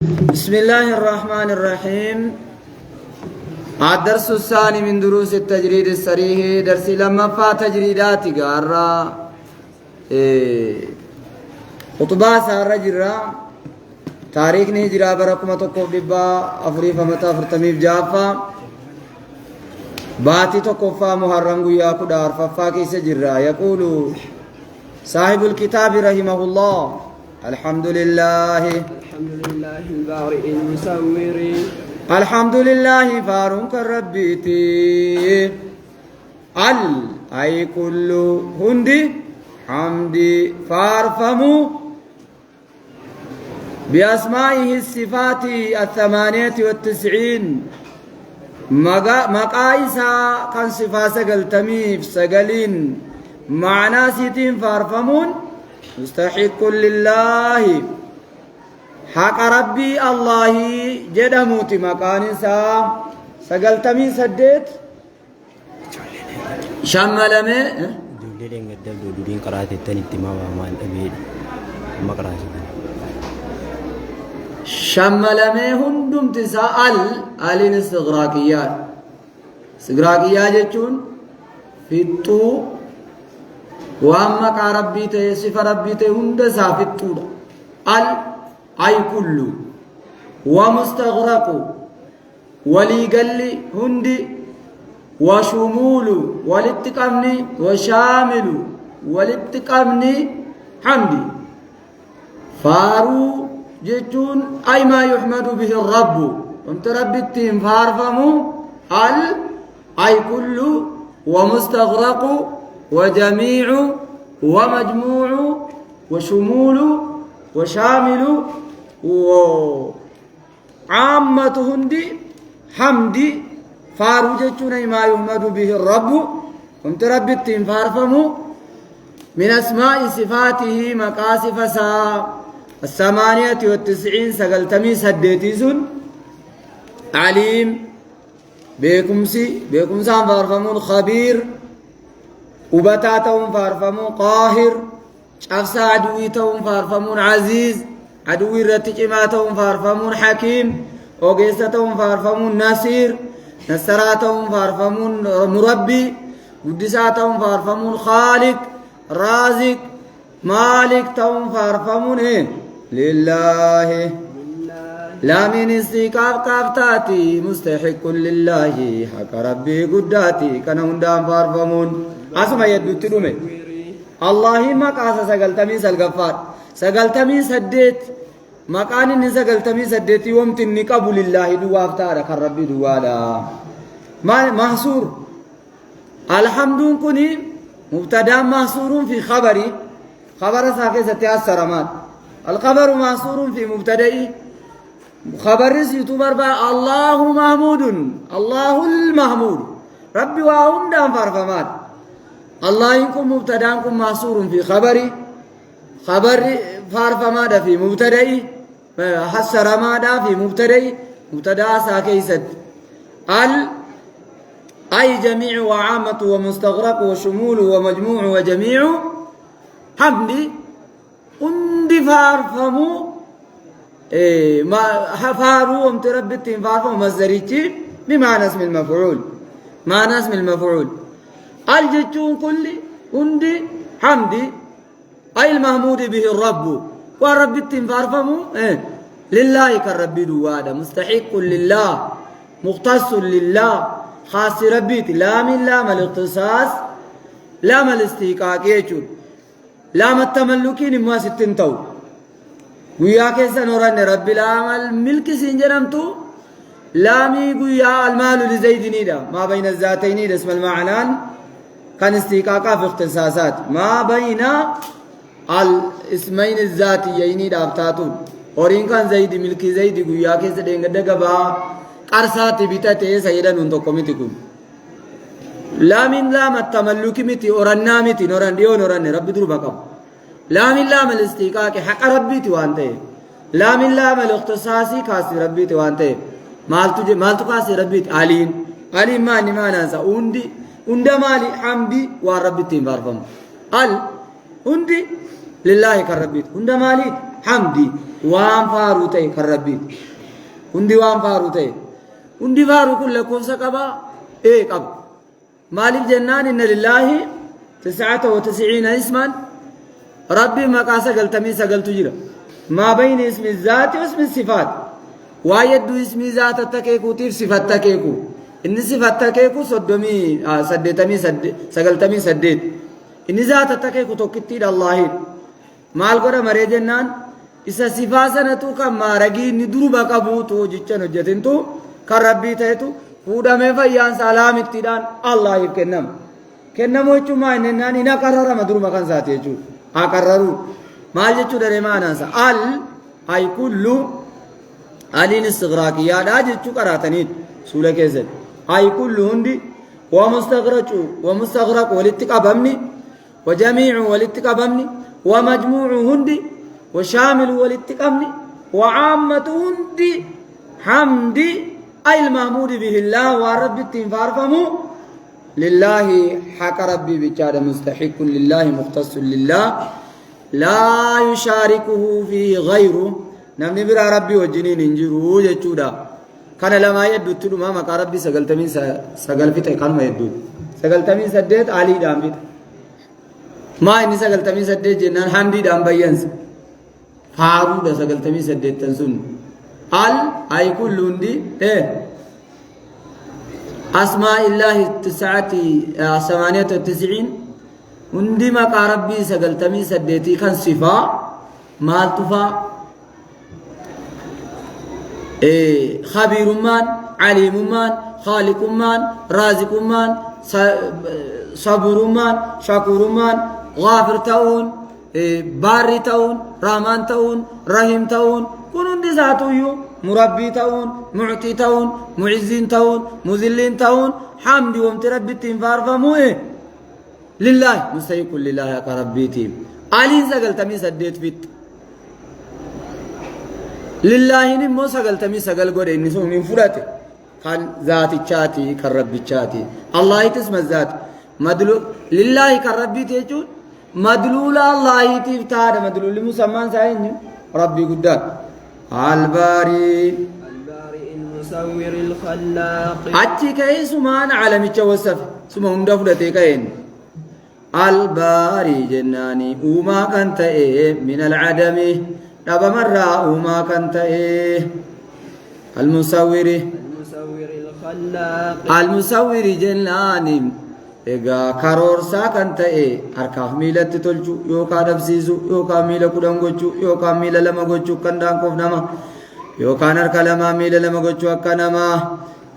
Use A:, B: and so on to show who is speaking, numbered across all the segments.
A: بسم الله الرحمن الرحيم. الدرس الثاني من دروس التجريد الصريح، درس لما فات تجريدات قارة خطبة سارة جرا تاريخ نهجرا بركم تقوم ببا أفريفا متى فرتميف جافا باتي تقوفا محرم قيا قدار ففاكي سجرا. يقول صاحب الكتاب رحمه الله: الحمد لله
B: البارئ المسور،
A: الحمد لله فارونك ربيتي أي كل هندي حمدي فارفمو بأسمائه الصفات 98 مقايسا كان صفا سقلتميف سقلين معنى سيتين فارفمون مستحق لله حق ربي الله جدموتي مقانسا سقلتمي سديت شملمي
B: دولين قدام دولين قرات التاني تمام مال أبيد ما قرات
A: شملمي هندم تسأل ألين استغراقيات استغراقيات جتون فيتو وأما ربي تي صف ربي تي هند سافتو أي كل ومستغرق وليقل هندي وشمول والاتقامني وشامل والاتقامني حمدي فارو جتون أي ما يحمد به الرب وانت ربي التيم فارفمو أي كل ومستغرق وجميع ومجموع وشمول وشامل وعامة هندي حمدي فارو جتون ما يحمد به الرب وانت ربي التين فارفمو من أسماء صفاته مقاصف سا 98 سقلتمي سديتيسون عليم بكمسان فارفمون خبير وبتاتهم فارفمون قاهر شخص عدويتهم فارفمون عزيز عدوي رتجماتهم فارفمون حكيم وقيستهم فارفمون نصير نصراتهم فارفمون مربي قدساتهم فارفمون خالق رازق مالك تهم فارفمون لله لا من استيقاف قافتاتي مستحق لله حق ربي قداتي كانوا دام فارفمون اسمع يدو تلومي اللهم قاس سقلتمي سالغفار سقلتمي سديت مكان سقلتمي سديت يوم تنقب لله دوافتار كربي دوالا ما محصور الحمد كني مبتدا محصور في خبري خبر ساكي ستياسر مات الخبر محصور في مبتدئي خبر يتوبر با الله محمود الله المحمود ربي واهندان فرفمات الله يكون مبتدانكم محصور في خبري خبر فارفمادا في مبتدئي حسر مادا في مبتدئي مبتدا ساكيست أي جميع وعامة ومستغرق وشمول ومجموع وجميع حمدي اندي فارفمو ما حفارو امتربتين فارفمو مصدريتي بمعنى اسم المفعول معنى اسم المفعول الجتون كل اندي حمدي أي المحمود به الرب والرب التنفارفمو لله كالرب دوادا مستحق لله مختص لله خاص ربيت لا من لام الاختصاص لام الاستيقاق يجود لام التملكين ما ستنتو ويا كيسا نوران رب لام الملك سنجرمتو لامي قويا المال لزيد نيدا ما بين الذاتين اسم المعنان كان استيقاقا في اختصاصات ما بين الاسمين الذاتيين دابتاتون اورين كان زيد ملك زيد قويا كيسا دينغ دقبا قرصاتي بيتاتي سيدا ننتو كوميتكم لا من لام التملك متي اورنا متي نوران ديو نوران ربي درو بقى لا من لام الاستيقاق حق ربي توانته لا من لام الاختصاصي كاسي ربي توانته مالتو كاسي ربي عليم ما نانسا undi mali hamdi wa rabbi tim barfam al undi lillahi karabbit unda mali hamdi waan faaruu ta'e kan rabbiiti hundi waan faaruu ta'e hundi faaruu kun lakkoofsa qabaa qaba maaliif jennaan inna lillaahi 99 isman rabbi maqaa 99 jira maa bayni ismi zaati wa ismi sifaat waa yedduu ismi zaata takeekuutiif sifat takeeku inni sifat takeeku 98 inni zaata takeeku tokkittiidha Allahiin maal godha maree jennaan isa sifaa sanatu kan maaragii inni duruba qabuutu jechan hojjetintu kan rabbii ta'etu fuudhamee fayyaan salaamittiidhaan Allahiif kennamu jechuun innaan ina qarrarama duruma kan isaati jechuudha aqarraru maal jechuudha reemaanaansa ay kullu aliin istigraaqiyaadhaa jechuu qaraataniit suula keessatti ay kullu hundi ومستغرق والاتقابمني وجميع والاتقابمني ومجموع هندي وشامل والاتقابمني وعامة هندي حمدي أي المحمود به الله ورب التنفار فمو لله حق ربي بجاد مستحق لله مختص لله لا يشاركه فيه غيره نمني برا ربي وجنين انجروا يجودا كان لما يدو تلو ما مقا ربي سقلتمين سقلفتة كان ما يدو سقلتمين سديت علي دامبت ما إني سقلتمين سديت جنان حمدي دام بيانس فارو دا سقلتمين سديت تنسون أي كل هندي أسماء الله 98 هندي مقا ربي سقلتمين سديتي كان صفا مال تفا خبير مان عليم مان خالق مان رازق مان صبور مان شكور مان غافر تون باري تون رحمان تون رحيم تون كنون دي ذاتو مربي تون معطي تون معزين تون مذلين تون حمد ومتربي تنفار فمو لله مستيق لله يا ربيتي علين سقلتمي سديت فيت لله نمو سقلتمي سقل قد إني سومين فراتي كان ذاتي شاتي كالربي شاتي الله تسمى الذات مدلول لله كالربي تيجون مدلول الله تفتاد مدلول مسمان ساين ربي قدام الباري المصور الخلاق أتي كيس مان عالمي توسف ثم هم دفلتي كين الباري جناني وما كنت من العدم نبا مرة وما كنت المصور الخلاق المصور جناني egaa karoorsaa kan ta'e harkaaf miilatti tolchu yookaan dhabsiisu yookaan miila 10 gochuu yookaan miila 2 gochuu kan daanqoof nama yookaan harka 2 miila 2 gochuu akka nama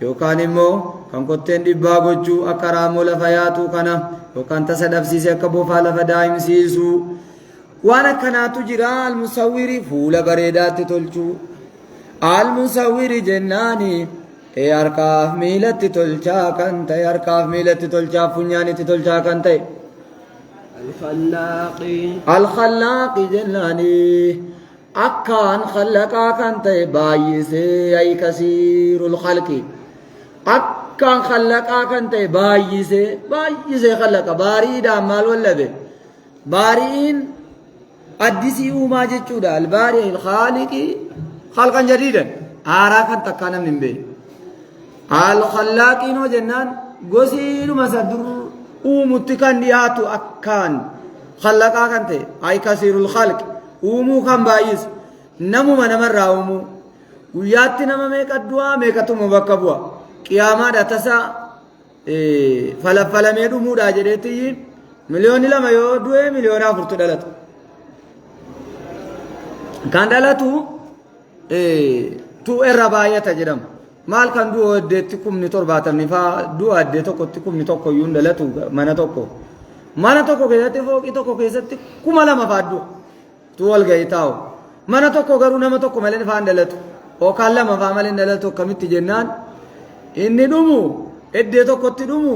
A: yookaan immoo kan kotteen dhibbaa gochuu akka raamoo lafa yaatu kana yookaan tasa dhabsiise akka bofaa lafa daa'imsiisu waan akkanaatu jira almusawwiri fuula bareedaatti tolchu almusawwiri jennaani harkaaf miilatti tolchaa kan ta'e harkaaf miilatti tolchaa funyaanitti tolchaa kan ta'e alkhallaaqi jennaani akkaan khallaqaa kan ta'e baay'isee ay kasiirul khalqi akkaan khallaqaa kan ta'e baay'isee khallaqa baariidhaan maal wallabe baariin addisii uumaa jechuudha albaari alkhaaliqi khalqan jadiidan haaraa kan takkaa namni hin beeku الخلاقين وجنان غسيل مسدر ومتكن ياتو أكان خلقا كنت أي كثير الخلق ومو كان بايس نمو من مرة ومو وياتي نما ميك الدعاء ميك تمو بكبوا قيامة تسا فلا ميدو مودا جديتي مليون لما يودوه مليون أفرط دلت كان دلتو تو الرباية تجرم maal kan du'o addeetti kumni 70 faa du'o addee tokkotti kumni tokko iyyuu dhalatu mana tokko keessatti fooqii tokko keessatti 2,000 faa du'o tu wal ga'ii taa'u mana tokko garuu nama tokko malee faa dhalatu yookaan 2 faa malee dhalatu akkamitti jennaan inni dhumu addee tokkotti dhumu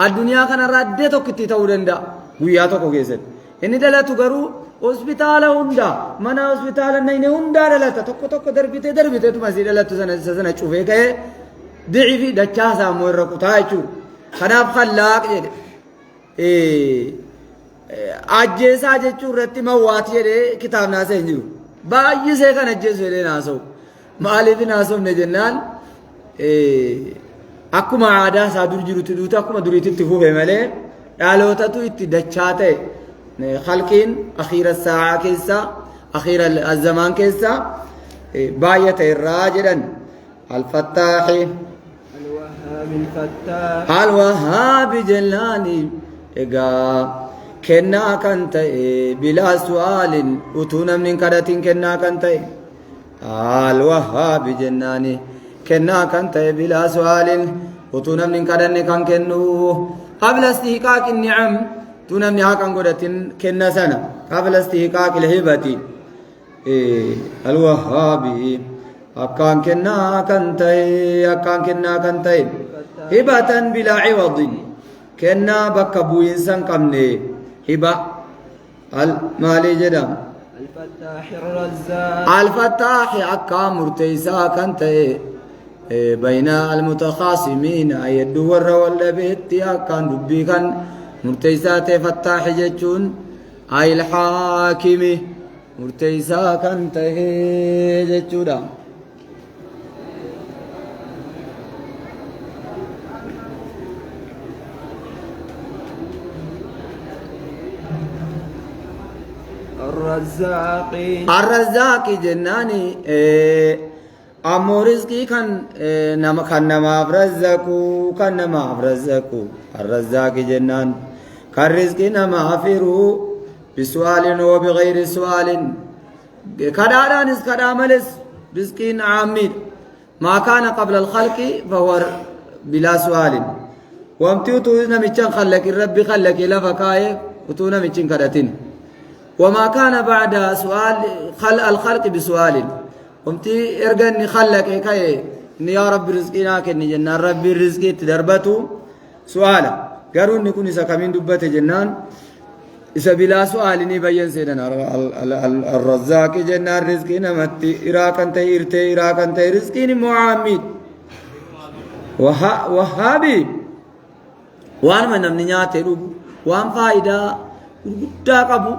A: addunyaa kanarraa addee tokkitti ta'uu danda'a guyyaa tokko keessatti inni dhalatu garuu hospitaala hunda mana hospitaala nayne hunda dhalata tokko darbite tuma si dhalatu sana cufee ka'ee dicii fi dachaa saammoo irra kutaa jechuudha kanaaf khallaaq jedhe ajjeesaa jechuu irratti mawwaati jedhee kitaabnaasa hin jiru baay'isee kan ajjeesu jedhee naasa'u maaliif naasa'u ne jennaan akkuma aadaa isaa dur jirutti duuti akkuma duriititti fufe malee dhalootatu itti dachaa ta'e khalqiin akhiira saa'aa keessa akhiira azzamaan keessa baay'ata irraa jedhan alfattaahi alwahaabi jennaani egaa kennaa kan ta'e bilaa su'aalin utuu namni hin kadhatin kennaa kan ta'e alwahaabi jennaani kennaa kan ta'e bilaa su'aalin utuu namni hin kadhanne kan kennu qabla istihqaaqi ni'am utuu namni haqan godhatin kenna sana qabla istihqaaqi lhibati alwahaabi akkaan kennaa kan ta'e hibatan bilaa ciwadin kennaa bakka bu'insa hin qabne hiba maalii jedhama alfattaahi akkaan murteeysaa kan ta'e bayna almutakhaasimiina yedduu warra wal dhabeetti akkaan dubbii kan murteeysaa ta'e fattaahi jechuun ilhaakimi murteeysaa kan ta'e jechuudha الرزاق جناني أمو رزقي كان نما أفرزقو الرزاق جنان كان رزقي نما أفرو بسؤال وبغير سؤال كدارانس كداملس رزقي عامد ما كان قبل الخلق فهو بلا سؤال وامتيوتو نميشان خلق الرب خلق لفكاي وتو نميشان كدتين وما كان بعد سؤال الخلق بسؤال قمتي ارجعني خلك كاي يا رب رزقنا كن جنان رب رزقي تدربتو سؤالا قالوا نكون إذا كمين دبت جنان إذا بلا سؤال نبين سيدنا الرزاق جنان رزقنا متي إراك أنت إرتي إراك أنت رزقين معامد وهابي وان من نمنيات روب وان فائدة قد قبو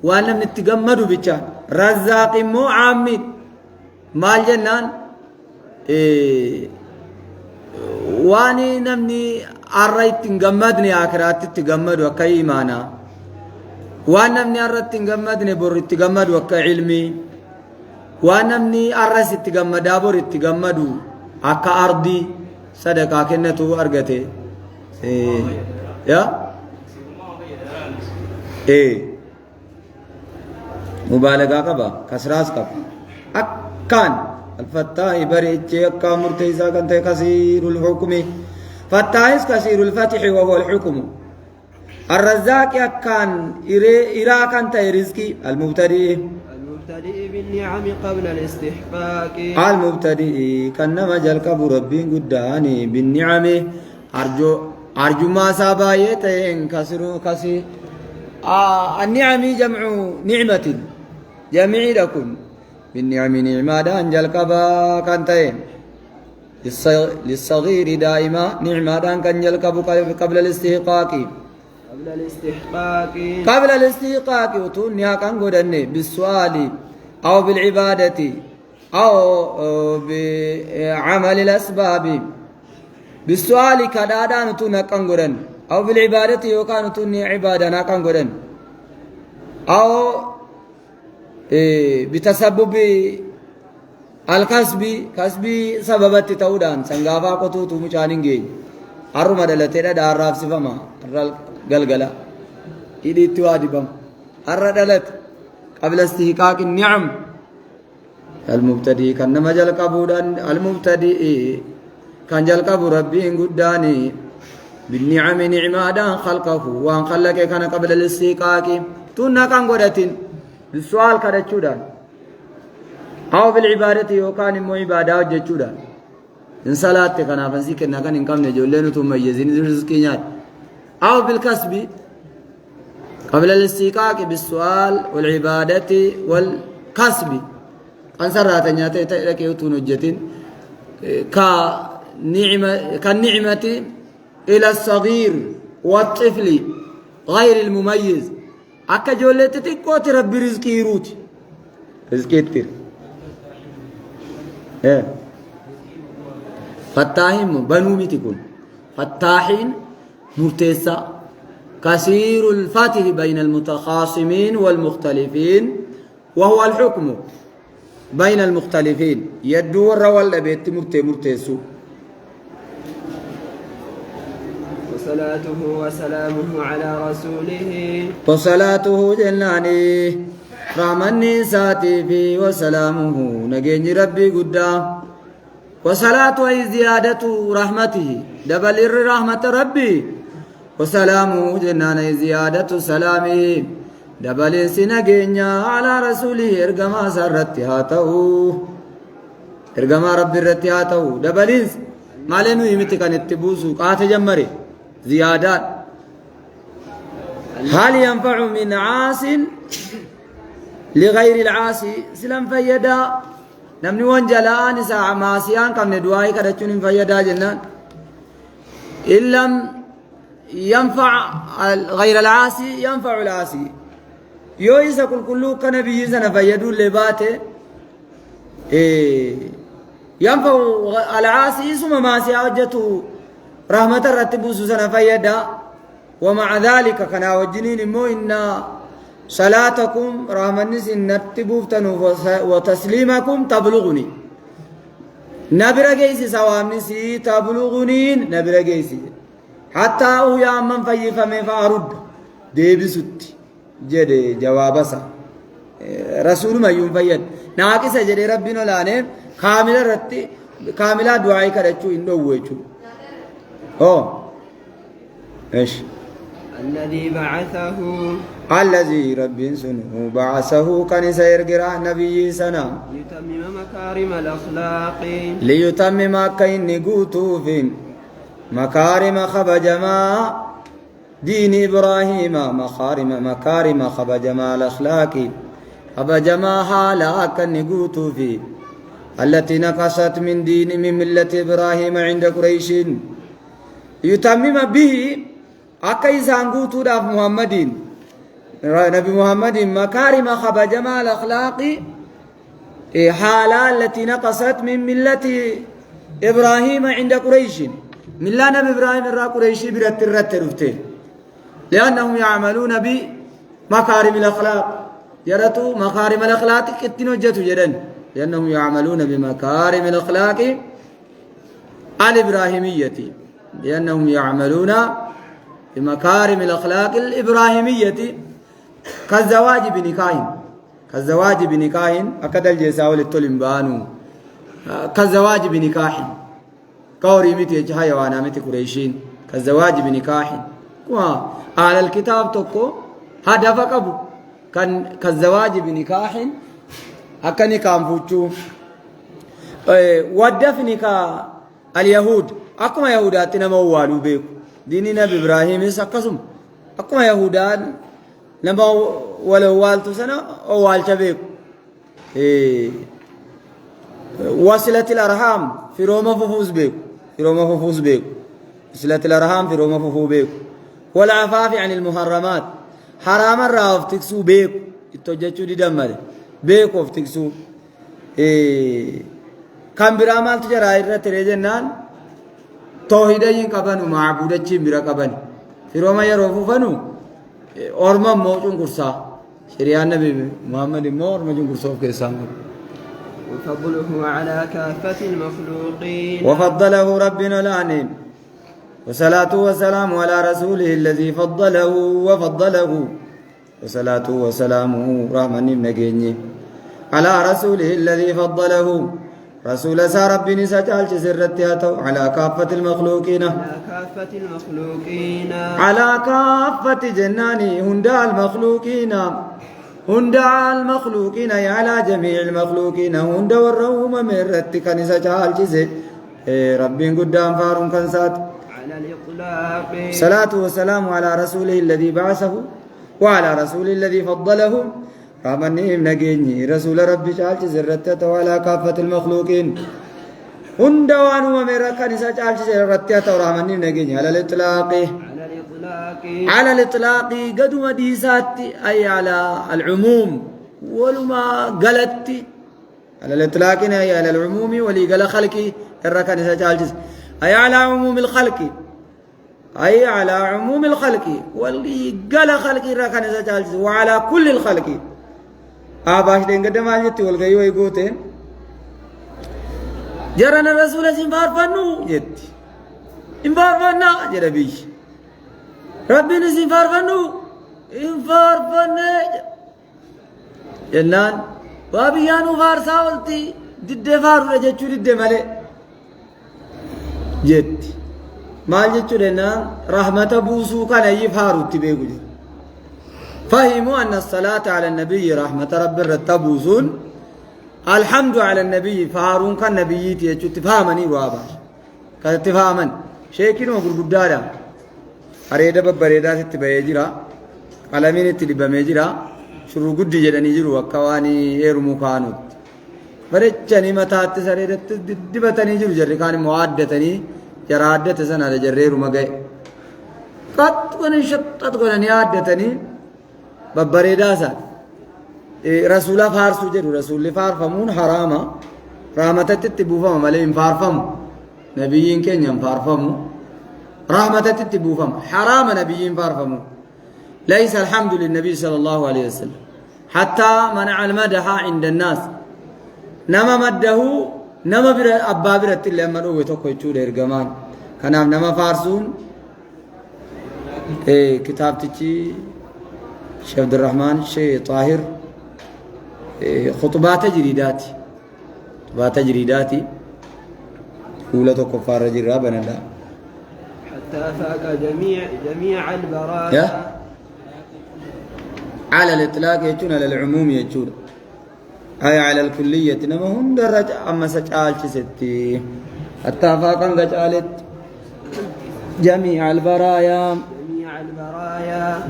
A: وانا نتجمدوا بيتشان رزاق مو عامد مال جنان واني نمني أريت تجمدني آخرات تجمد وكا إيمانا وانا نمني أريت تجمدني بور تجمد وكا علمي وانا نمني أرس تجمد بور تجمدوا أكا أرضي صدقا كنتو أرغتي يا مبالغة كبا كسراس كبا أكان الفتاح بريتشي أكا مرتيزا كنت كثير الحكم فتاحس كثير الفتح وهو الحكم الرزاق أكان إرا كنت رزقي المبتدئ
C: بالنعم قبل الاستحقاق
A: المبتدئ كنما جلكب ربي قداني بالنعم أرجو ما سابايتين كثير النعم جمع نعمة جميع لكم بالنعم نعمة دان جلكبا كانتين للصغير دائما نعمة دان كان جلكب قبل الاستحقاق قبل الاستحقاق وتونيا كان قدني بالسؤال أو بالعبادة أو بعمل الأسباب بالسؤال كدادان تونا كان قدن أو بالعبادة يوكان توني عبادة ناكان قدن أو بتسبب الكسب كسبي سببت تودان سنغافا قطوتو مچانينجي أرما دلتي دا عراف سفما الرال قلقلا إدي توادي بم الردلت قبل استحقاق النعم المبتدئ كان نمجل قبودان المبتدئ كان جل قبو ربي قداني بالنعم نعمة دان خلقه وان خلقه كان قبل الاستحقاق تونا كان قدتين بالسؤال كده چودان أو بالعبادة يوكان مو عبادة وجدان إن صلاة كان فنسيك نكان إن كم نجولين ثم يزين رزقيات أو بالكسب قبل الاستحقاق بالسؤال والعبادة والكسب أن سرات نياتي تلك يوتون وجدين كالنعمة إلى الصغير والطفل غير المميز أكا جولت تكوت ربي رزقي روتي رزقيتر فتاحين بنو ميتكون فتاحين مرتسا كثير الفتح بين المتخاصمين والمختلفين وهو الحكم بين المختلفين يدور ولا بيت مرتسو
C: وصلاته وسلامه على رسوله
A: وصلاته جناني رحمني ساتي في وسلامه نجيني ربي قدام وصلاة أي زيادة رحمته دبل رحمة ربي وسلامه جنان أي زيادة سلامه دبل سنجينيا على رسوله إرجما سرتها تو إرجما ربي رتها تو دبل ما لنو يمتك أن التبوسو قات جمري زيادات هل ينفع من عاص لغير العاصي سلام فيدا نمني وانجلان ساعة ماسيان كم ندواي كدتشون فيدا جنان إن لم ينفع غير العاصي ينفع العاصي يويسا كل كنبي سنة فيدو لباته ينفع العاصي ثم ماسيا وجته رحمة الرتب سنة فيدا ومع ذلك كنا وجنين مو إن صلاتكم رحمة نتبوفتن وتسليمكم تبلغني نبرا جيسي سوامنسي تبلغني نبرا جيسي حتى أو يا من في فمن فأرد ديبسوت جد جوابسا رسول ما يوم فيد ناقص جد ربنا لانه كامل رتي كامل دعائي كرتشو إنه ويشو ايش
C: الذي بعثه
A: الذي رب سنه بعثه كان سيرجع نبي سنا
C: ليتمم مكارم الأخلاق
A: ليتمم كين نقوتو في مكارم خبجما دين إبراهيم مكارم خبجما الأخلاق خبجما حالا كن نقوتو في التي نقصت من دين من ملة إبراهيم عند قريش يتمم به أكيسان قوتو داف محمدين نبي محمد مكارم خبجما الأخلاق حالا التي نقصت من ملة إبراهيم عند قريش ملة نبي إبراهيم الرا قريش برت رفته لأنهم يعملون بمكارم الأخلاق يرتو مكارم الأخلاق كتنوجتو جدا لأنهم يعملون بمكارم الأخلاق الإبراهيمية لأنهم يعملون بمكارم الأخلاق الإبراهيمية كالزواج بنكاح أكد الجساول التلمبانو كالزواج بنكاح كوري متي جهاي وانا متي قريشين كالزواج بنكاح على الكتاب تكو هدف قبو كان كالزواج بنكاح أكني كان فوتشو ودفنك اليهود أكما يهوداتنا موالو بيكو ديني نبي إبراهيم يسقسم أكما يهودان لما ولو والتو سنة أو والتبيك وصلة الأرحام في روما ففوز بيك وصلة الأرحام في روما ففو بيك والعفاف عن المحرمات حرام الراف تكسو بيك التوجتشو دي دمال بيك وف تكسو كم برامال تجرى إرى تريجنان توحيدين قبنو معبودتين برا قبن في روما يروفو فنو أورما موجون قرصا شريعة النبي محمد مور موجون قرصا في كيسان
C: وفضله على كافة المخلوقين
A: وفضله ربنا العنيم وصلاة وسلام على رسوله الذي فضله وصلاة وسلامه رحمن نجيني على رسوله الذي فضله رسول سار ربي سجال سرتياتو على كافة المخلوقين على كافة جناني هندا المخلوقين على جميع المخلوقين هندا والروم من رتك نسجال ربي قدام فارون كنسات
C: على الإطلاق
A: صلاة وسلام على رسوله الذي بعثه وعلى رسوله الذي فضله رحمنهم نجيني رسول ربي شالت زرتته على كافة المخلوقين هندوانو ومركا نسا شالت زرتته رحمنهم نجيني على الإطلاق قدوم ديسات أي على العموم ولما قالت على الإطلاق أي على العموم ولي قال خلقي الركن سجالجس أي على عموم الخلق أي على عموم الخلق ولي قال خلقي الركن سجالجس وعلى كل الخلق باش دين قدام الجت والغيو يقوتين جرنا الرسول سنفار فنو جت انفار فنا جربيش ربنا سنفار فنو انفار فنا جنان وابيانو فارسا ولتي ضد فارو رجچو ضد مالي جت مال جچو دنا رحمة بوسو كان يفارو تبيغو فهموا أن الصلاة على النبي رحمة رب الرتبوسون الحمد على النبي فارون كان نبي تيجو تفهمني وابا كذا تفهمن شيكين وقول قدارا أريد ببريدا تتبيجرا علامين تلبا ميجرا شروع قد جدني جرو وكواني إيرمو كانوا فرجني متات سريرت دبتني جرو جري كان معدتني جرادة سنة جرير مجاي قط كوني شطت كوني عدتني ببريدا سات رسول فارسو جرو رسول فارفمون حراما رحمة تتبوفم ملئ فارفم نبيين كن فارفم رحمة تتبوفم حرام نبيين فارفم ليس الحمد للنبي صلى الله عليه وسلم حتى منع المدح عند الناس نما مده نما بر أبا برت اللي أمره وتوكل يشود إرجمان كنام نما فارسون كتاب تجي شيخ عبد الرحمن شيخ طاهر خطبات تجريداتي أولى كفار جرا بندا
C: حتى فاق جميع البرايا
A: على الإطلاق يجون على العموم يجون أي على الكلية نما هم درجة أما سجال ستي حتى فاقا قالت جميع البرايا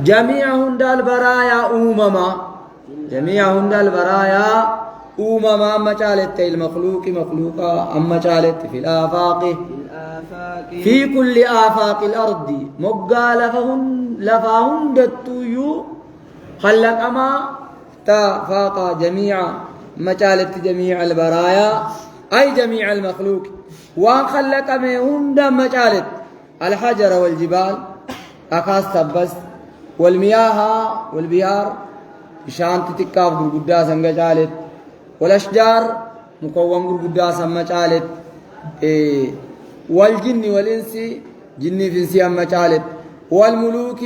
A: جميع هند البرايا أمما جميع هند البرايا أمما أما قالت المخلوق مخلوقا أما قالت في الآفاق في كل آفاق الأرض مقال لفهن دتويو خلق أما تفاق جميع مجالة جميع البرايا أي جميع المخلوق وخلق مهند مجالة الحجر والجبال أكاس تبس والمياه والبيار شانت تكاف قداسا مجالة والأشجار مكون قداسا مجالة والجن والإنس جن في انسيان مجالة والملوك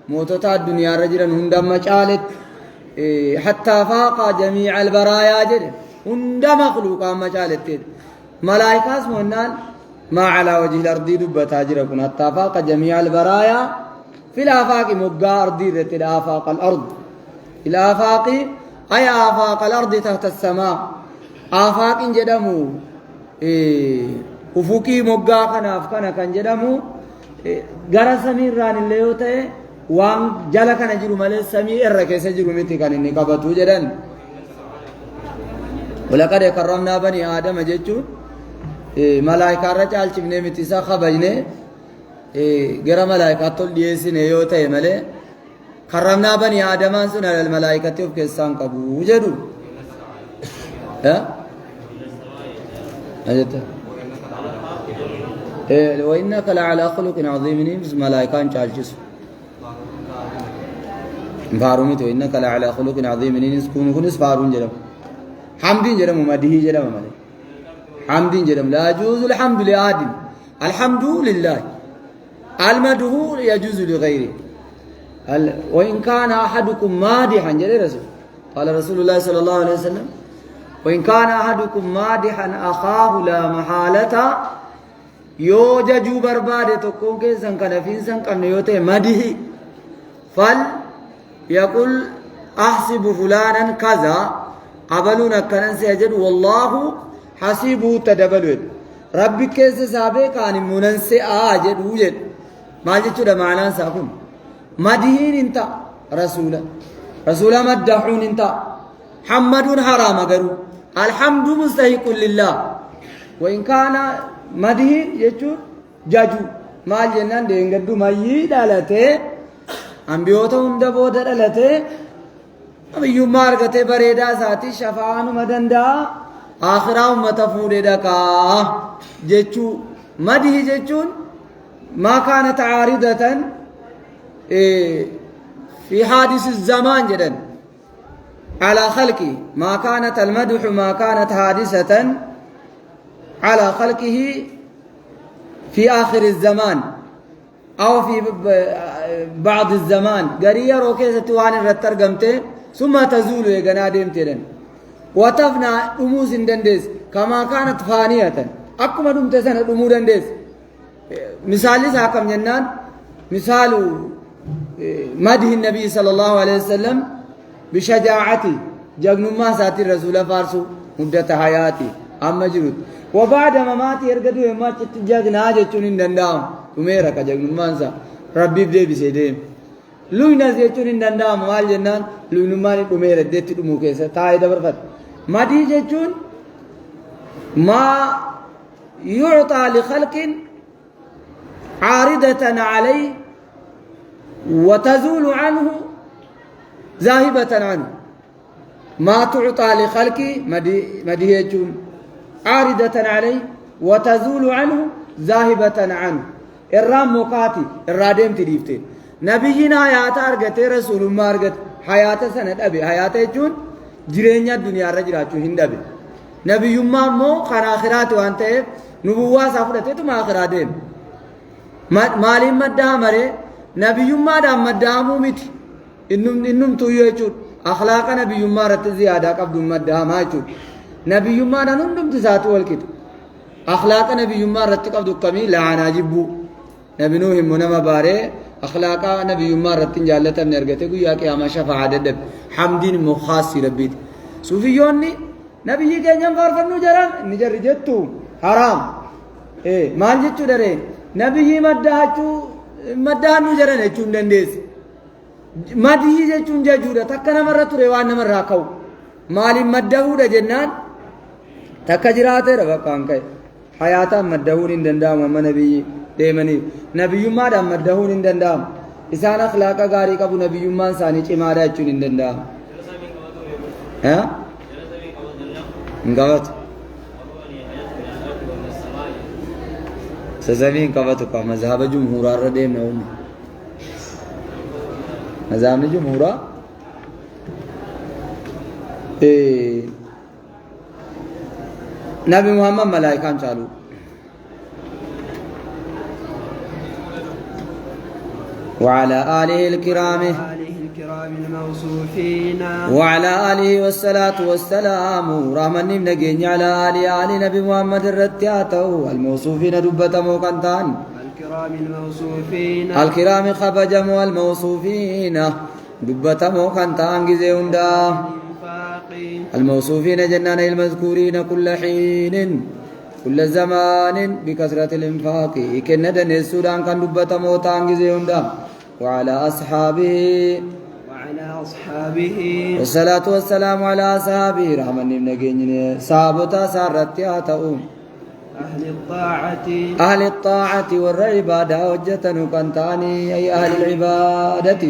A: موتتا الدنيا رجلا هندم مجالت حتى فاق جميع البرايا جد هندم مخلوقا مجالت ملائكة اسمهن ما على وجه الأرض دبتا جركن حتى فاق جميع البرايا في الآفاق مبقى أرضي ذات الآفاق الأرض الآفاق أي آفاق الأرض تحت السماء آفاق جدمو أفقي مبقى كناف كان جدمو غرا سميران اللي يوتي وان جالا كان جرو مالي سمي الركيس جرو ميتي كان إني قبطو جدن ولقد كرمنا بني آدم جيتشو ملائكة رجال چبني متسا خبجني غرا ملائكة تول ديسين يوتي مالي كرمنا بني آدم سنة الملائكة تيوف كيسان قبو جدو ها أجتا وإنك لعلى خلق عظيم نيمز ملائكة چالچس فارومي تو إنك لعلى خلق عظيم نيمز كونس فارون جرم حمدين جرم ومدهي جرم مالي حمدين جرم لا يجوز الحمد لآدم الحمد لله المدح يجوز لغيره وإن كان أحدكم مادحا جل رسول قال رسول الله صلى الله عليه وسلم وإن كان أحدكم مادحا أخاه لا محالة yoo jajuu barbaade tokkoon keessan kana fiinsan qabne yoo ta'e madihi fal yaqul ahsibu fulanan kaza qabaluun akkanan si'a jedhu wallaahu hasiibuu tadabalu jedhu rabbi keessa saabee kaan immuunan si'aa jedhu jedhu maal jechuudha maanaan isaa kun madihiin hin ta'a rasuula maddahuun hin ta'a hammaduun haraama garuu alhamdu mustahiqun lillah wa in kaana madihi jechuun jaju maal jennaan deengaddu mayyii dhalatee ambiyoota hunda booda dhalatee نبي ما أرغته بريدا ساتي شفاعة مدندا آخرا أمة فوددا كا جيتشو مديه جيتشون ما كانت عارضة في حادث الزمان جدا على خلقه ما كانت المدح ما كانت حادثة على خلقه في آخر الزمان أو في بعض الزمان قرية روكيسة توان الرترقمته ثم تزول يغنا ديمتين وتفنى أموس دندس كما كانت فانية أكما دمت سنة أمور دندس مثال ساكم جنان مثال مدح النبي صلى الله عليه وسلم بشجاعتي جغن ما ساتي الرسول فارسو مدة حياتي أما جرود وبعد مماتي يرقدو يما تتجاغنا جتون دندام تميرا كجغن مانسا ربي بدي بسيدين لوينا جتون دندام مال جنان لوينا مالي تميرا ديت دموكيسا تاي دبرفت مدي جتون ما يعطى لخلق عارضة عليه وتزول عنه ذاهبة عنه ما تعطى لخلقي مديهجون عارضة عليه وتزول عنه ذاهبة عنه الرام مقاتي الرادم تديفتين نبينا حياة أرغت رسول ما أرغت حياة سنة أبي حياة جون جرينيا الدنيا رجلاتو هندبي نبي ما مو خان آخرات وانت نبوة سافرته تم آخرات دين مالي مدى مري نبي ما دام مدى مومتي إنم تويو يجود أخلاق نبي ما رت زيادة قبل مدى ما يجود نبي ما نم تساتو والكت أخلاق نبي ما رت قبل كمي لعنا جبو نبي نوح منما باره أخلاق نبي ما رت جالته من أرجته كوي يا كيا ما شفع عدد حمدين مخاص ربيت صوفيوني نبي كأنهم فارفنو جرام نجار جتو حرام مال جتو داره نبي مدى نجارن echun dandees madii jechuun jechuudha takka namarra ture waan namarraa ka'u maaliin maddahuudha jennaan takka jiraateera bakkaan ka'e hayaataan maddahuun hin danda'amu amma nabiyyi deemanii nabiyyummaadhaan maddahuun hin danda'amu isaan akhlaaqa gaarii qabu nabiyyummaan isaanii cimaadha jechuun hin danda'amu hin qabatu سزمين قبضك مذهب جمهور الرديم نومي مذهب جمهورا نبي محمد ملائكة چالو وعلى آله الكرام
C: الموصوفين
A: وعلى آله والصلاة والسلام رحمن نجين على آل نبي محمد الرتياتو الموصوفين دبتمو كنتان الكرام خبجمو الموصوفين دبتمو كنتان جزيوندا الموصوفين جنان المذكورين كل حين كل زمان بكثرة الانفاق كندن السودان كان دبتمو تان جزيوندا وعلى أصحابه والصلاة والسلام على أصحابه رحمن نجين صابتا سارتياتو أهل الطاعة والعبادة وجتن كنتاني أي أهل العبادة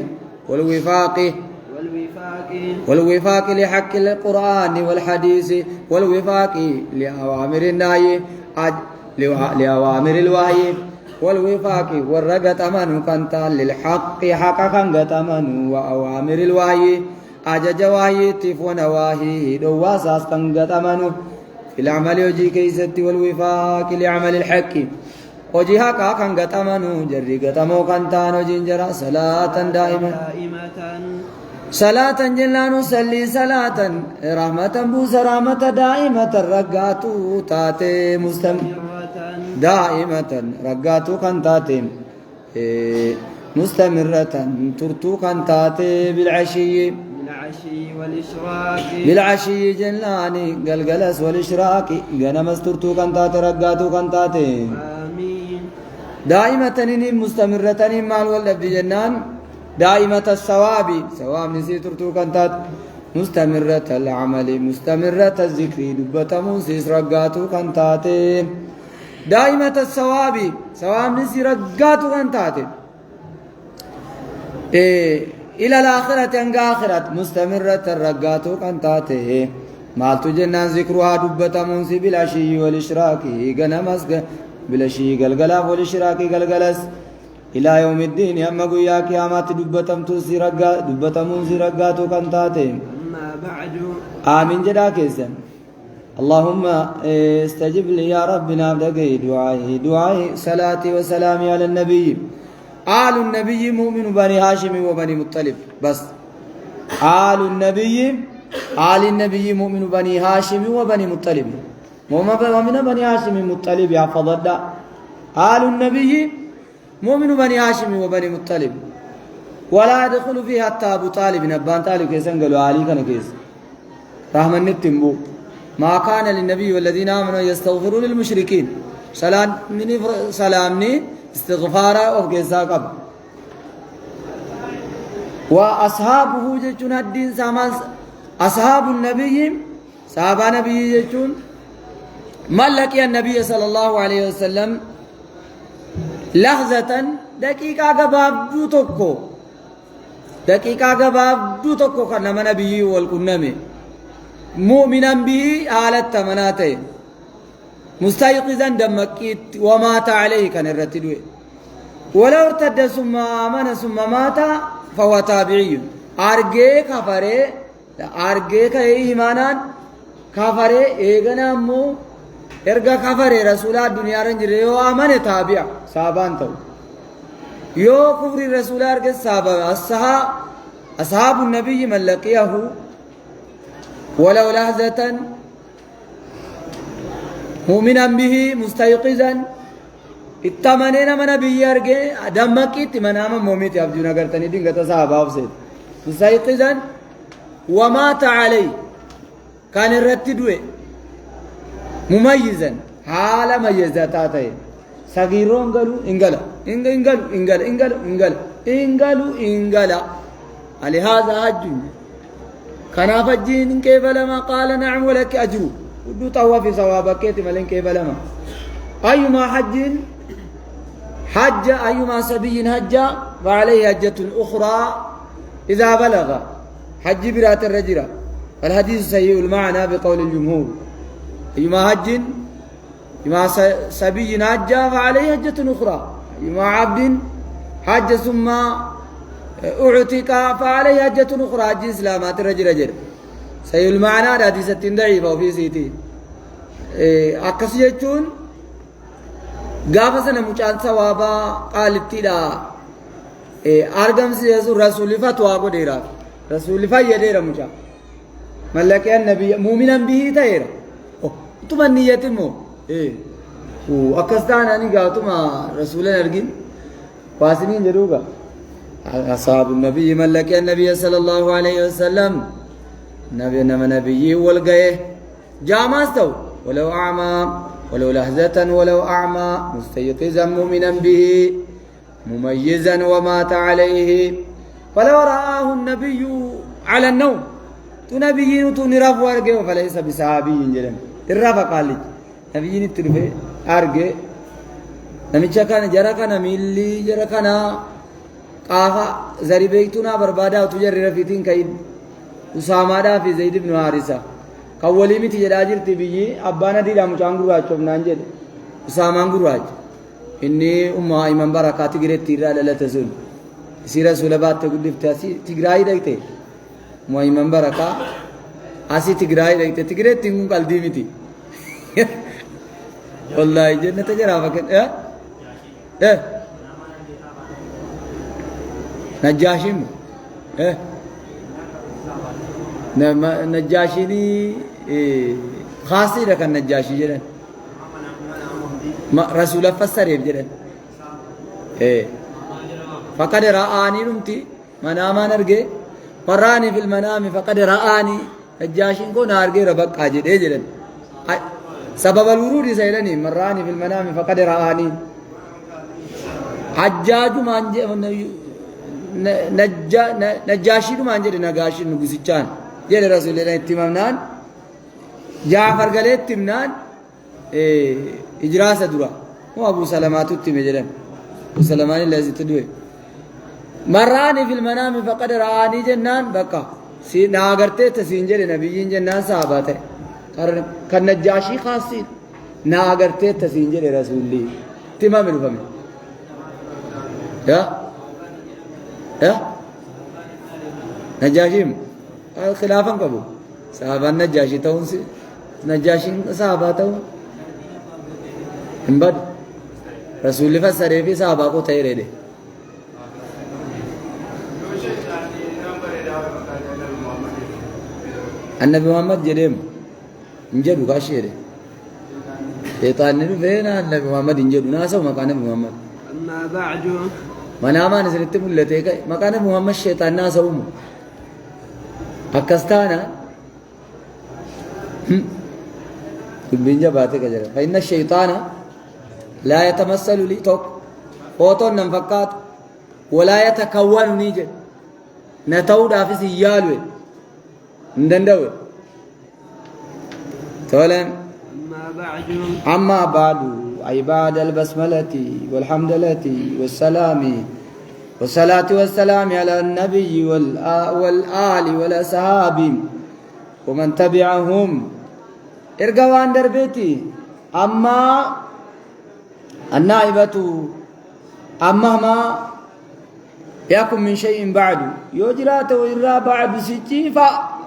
A: والوفاق لحق القرآن والحديث والوفاق لأوامر النهي لأوامر الوحي والوفاق والرقة من كنتان للحق حقا قتمن وأوامر الوحي أجج وحي تفون وحي دواساس قتمن في العمل وجي كيست والوفاق لعمل الحق وجي حقا قتمن جري قتمو كنتان وجنجرا صلاة دائمة صلاة جلان صلي صلاة رحمة بوس رحمة دائمة رقاتو تاتي مستمر دائمة رقاتو كنتاتي مستمرة ترتو كنتاتي بالعشي جلاني قلقلس والإشراك قنمس ترتو كنتاتي رقاتو كنتاتي دائمة مستمرة مع الولد جنان دائمة الثواب ثواب نسي ترتو كنتات مستمرة العمل مستمرة الذكر دبة موسيس رقاتو كنتاتي دائمة الثواب ثواب نسي رقاتو كنتاتي إلى الآخرة أنقى آخرة مستمرة الرقات كنتاته مالت جنان ذكرها دبة منسي بالعشي والإشراك قنمس بالعشي قلقلاف والإشراك قلقلس إلى يوم الدين أما قويا كيامات دبة منسي رقات كنتاته
C: أما بعد
A: آمين جدا كيسا اللهم استجب لي يا ربنا بدقي دعائي صلاتي وسلامي على النبي آل النبي مؤمن بني هاشم وبني مطلب بس آل النبي مؤمن بني هاشم وبني مطلب ومن بني هاشم مطلب يا فضل آل النبي مؤمن بني هاشم وبني مطلب ولا يدخل فيه حتى أبو طالب نبان طالب كيسن قالوا علي كان كيس رحمن التنبو ما كان للنبي والذين آمنوا يستغفرون للمشركين سلامني استغفارا أو كيسا قبل وأصحابه جتون الدين سامان أصحاب النبي صحابة نبي جتون من لقي النبي صلى الله عليه وسلم لحظة دقيقة قباب تكو كان من نبي والقنمي مؤمنا به حالة مناته مستيقظا دمكيت ومات عليه كان الرتدوي ولو ارتد ثم آمن ثم مات فهو تابعي أرجي كإيمانا كفره إيغنا مو إرجع كفره رسول الدنيا رنجري وآمن تابع صابان تو يو كفر رسول أرجع صابا أصحاب النبي من لقيه ولو لحظة مؤمنا به مستيقظا اتمنينا من نبي أرجع دمكيت من آمن موميت يبدون أغرتني دين قطع صحابة وفسد مستيقظا ومات عليه كان الرتدوه مميزا حال ميزاتاته صغيرون قالوا انقلوا لهذا حج كان فجين كيف لما قال نعم ولك أجر ودو طوى في ثوابك ملين كيف لما أيما حج أيما سبي حج فعليه حجة أخرى إذا بلغ حج برات الرجرة الحديث سيء المعنى بقول الجمهور أيما حج أيما سبي حج فعليه حجة أخرى أيما عبد حج ثم أعتق فعليه حجة أخرى حج إسلامات الرجل سيء المعنى حديث ضعيفة وفي سيتي أكسيتون قافة نموشان ثوابا قالت لا أرقم سيسو رسول فتوى قديرا رسول فايدير مجا ملك النبي مؤمنا به تير تمنية مو وأكستان أني قاتما رسول أرجين واسمين جروجا أصحاب النبي ملك النبي صلى الله عليه وسلم نبي والجاه جامستو ولو أعمى ولو لحظة ولو أعمى مستيقظا مؤمنا به مميزا ومات عليه فلو رآه النبي على النوم تنبيين تنرف ورقه فليس بصحابي جدا الرفا قال لي نبيين الترفي أرقه نمشي كان جرى كان ميلي جرى كان قافا زري بيتنا بربادا وتجري رفيتين كيد أسامة في زيد بن حارثة كولي متي جراجر تبيي أبانا دي لام جانغرو أشوف نانجد أسامة غراج إني أمة إمام بركات غير تيرا لا تزول سيرة سلبات تقول تاسي تجراي دايته ما إمام بركة أسي تجراي دايته تجري تيمون قلدي متي والله جنة تجرا فكر نجاشيم نجاشيني خاصي لك النجاشي جدا رسول فسر جدا فقد رآني نمتي مناما نرجع مراني في المنام فقد رآني نجاشين كون أرجع ربك أجد جدا سبب الورود سيلني مراني في المنام فقد رآني حجاج مانجي نجاشي مانجي نجاشي نقصيان جل رسول الله اتمامنان جعفر قالت تمنان إجراس درا هو أبو سلمات تمجرن أبو سلمان الذي تدوي مراني في المنام فقد رآني جنان بقى ناغرتي تسينجر نبيين جنان صحابته كان نجاشي خاصين ناغرتي تسينجر رسولي تمام الفهم يا نجاشي خلافا قبو صحابة نجاشي تون نجاشي صحابة تون انبد رسول فسره في صحابة کو تيرے دے النبي محمد جديم انجدو كاشي دے شيطان نو فينا النبي محمد انجدو ناسو مكان النبي محمد
C: أما بعد
A: مناما نسرت ملتي كاي مكان محمد شيطان ناسو أكستانا تبين جباتك جرا فإن الشيطان لا يتمثل لي توك فوتون نفكات ولا يتكون نيجي نتود في سيالوي ندندوي تولم أما بعد عباد البسملة والحمدلة والسلام والصلاة والسلام على النبي والآل والأصحاب ومن تبعهم إرجوان دربيتي أما النائبة أما ما يكن من شيء بعد يجرات وإرى بعد سجي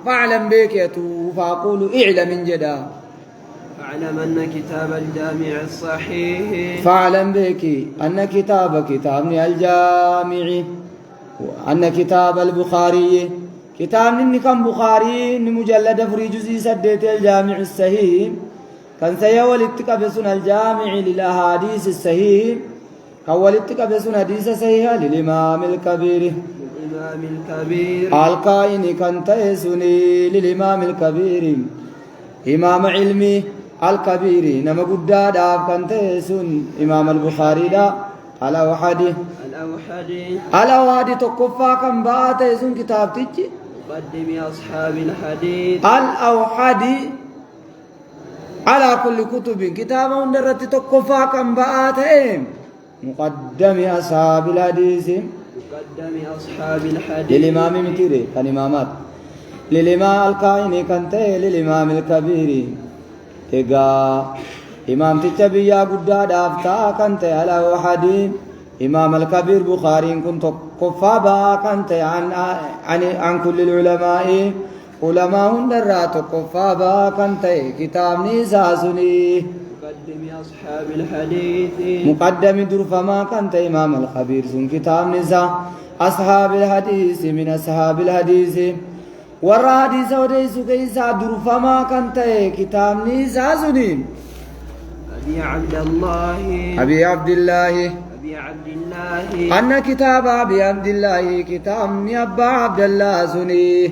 A: فاعلم بك فأقول اعلم من جدا
C: فاعلم أن كتاب الجامع الصحيح
A: فاعلم بك أن كتابني الجامع وأن كتاب البخاري كتاب كم بخاري مجلد في جزء سديت الجامع الصحيح كان سيولدتك بسنة الجامع للأحاديث الصحيح كولدتك بسنة حديث صحيح للإمام الكبير القائن كان تيسني للإمام الكبير إمام علمي الكبير نما قداد كان تيسن إمام البخاري دا الأوحدي تقفا كم بات يسن كتاب تيجي
C: مقدم أصحاب الحديث
A: الأوحدي على كل كتب كتاب درت تقفا كم بات مقدم أصحاب الحديث للإمام متيري كان إمامات للإمام القائن كان للإمام الكبير إيجا إمام تتبيا قداد أفتا كان على وحدي إمام الكبير بخاري كنت قفابا كانت عن كل العلماء علماء درات قفابا كانت كتاب نيساسني
C: مقدم أصحاب الحديث
A: مقدم درفما كانت إمام الخبير سن كتاب نسا أصحاب الحديث من أصحاب الحديث ورا حديث وديس كيسا درفما كانت كتاب نيساسني
C: أبي عبد الله
A: أن كتاب أبي عبد الله كتاب أبا عبد الله سني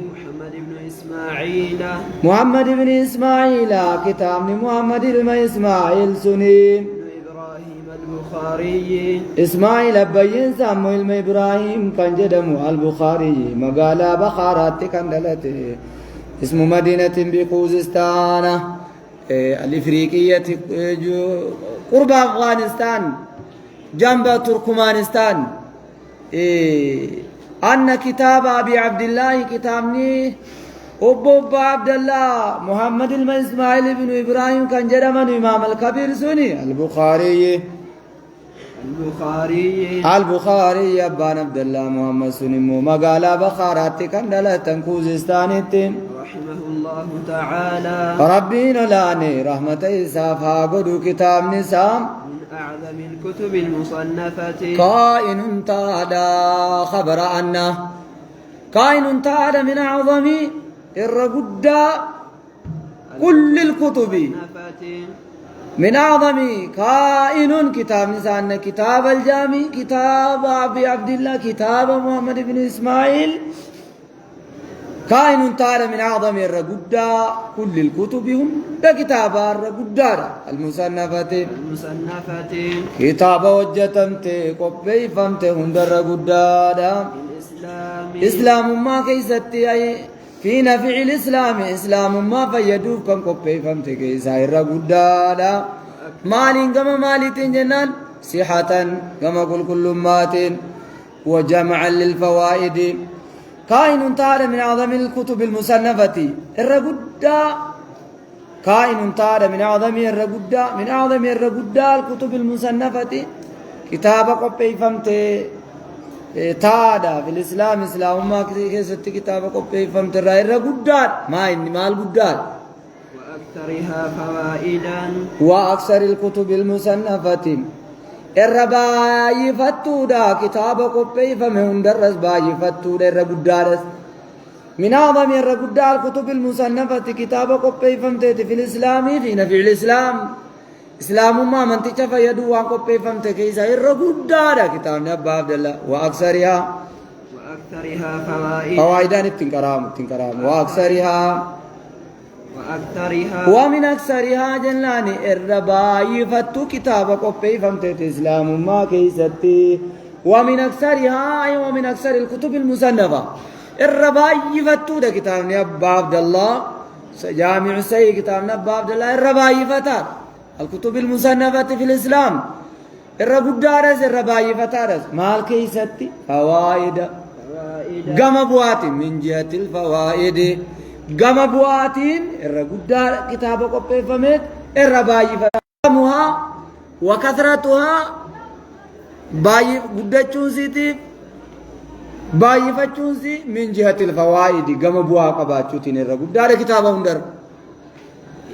A: محمد بن إسماعيل كتاب محمد بن إسماعيل سني
C: إبراهيم البخاري
A: إسماعيل بين سامو إبراهيم كان جدم البخاري مقالة بخارات كان دلته اسم مدينة بخوزستان الإفريقية قرب أفغانستان جنب تركمانستان أن كتاب أبي عبد الله كتابني أبو عبد الله محمد إسماعيل بن إبراهيم كان جرمان إمام الكبير سني البخاري أبان عبد الله محمد سني مقالة بخارات كان دلت تنكوزستان
C: رحمه الله تعالى
A: ربنا لاني رحمة إسافا قدو كتاب نسام
C: أعظم الكتب المصنفة
A: كائن تعالى خبر أنه كائن تعالى من أعظم الرقدة كل الكتب من أعظم كائن كتاب نسان كتاب الجامع كتاب أبي عبد الله كتاب محمد بن إسماعيل كائن تعالى من أعظم الرقدة كل الكتب هم كتاب الرقدة المصنفة كتاب وجتمت قبي فمت هم الرقدة إسلام ما كيستي أي في نفع الإسلام إسلام ما فيدوف كم قبي فمت كيسا الرقدة مالين كما مالتين جنان صحة كما كل ماتين وجمعا للفوائد كائن تار من أعظم الكتب المصنفة الرقدة كائن تار من أعظم الرقدة الكتب المصنفة كتاب قبي فهمت تادا في الإسلام إسلام ما كيست كتاب قبي فهمت الرقدة ما إني مال قدال
C: وأكثرها فوائدا
A: وأكثر الكتب المصنفة الرباي فتودا كتاب قبي فمن درس باي فتودا الرقدة من أعظم الرقدة الكتب المصنفة كتاب قبي فهمت في الإسلام في نفي الإسلام إسلام ما من تشفى يدو قبي فهمت كيسا الرقدة كتاب أبا عبد الله وأكثرها فوائدا تنكرام وأكثرها ومن أكثرها جناني الرباي فتو كتاب قبي فهمت إسلام ما كيستي ومن أكثرها أي ومن أكثر الكتب المصنفة الرباي فتو ده كتاب أبا عبد الله جامع السيد كتاب أبا عبد الله الرباي فتات الكتب المصنفة في الإسلام الرقدارس الرباي فتارس مال كيستي فوائد قم بوات من جهة الفوائد قم بوات الرقدار كتاب قبي فمت الرباي فتامها وكثرتها باي قدتشون سيتيف باي فتشون سي من جهة الفوائد قم بوا قباتشوتين الرقدار كتاب هندر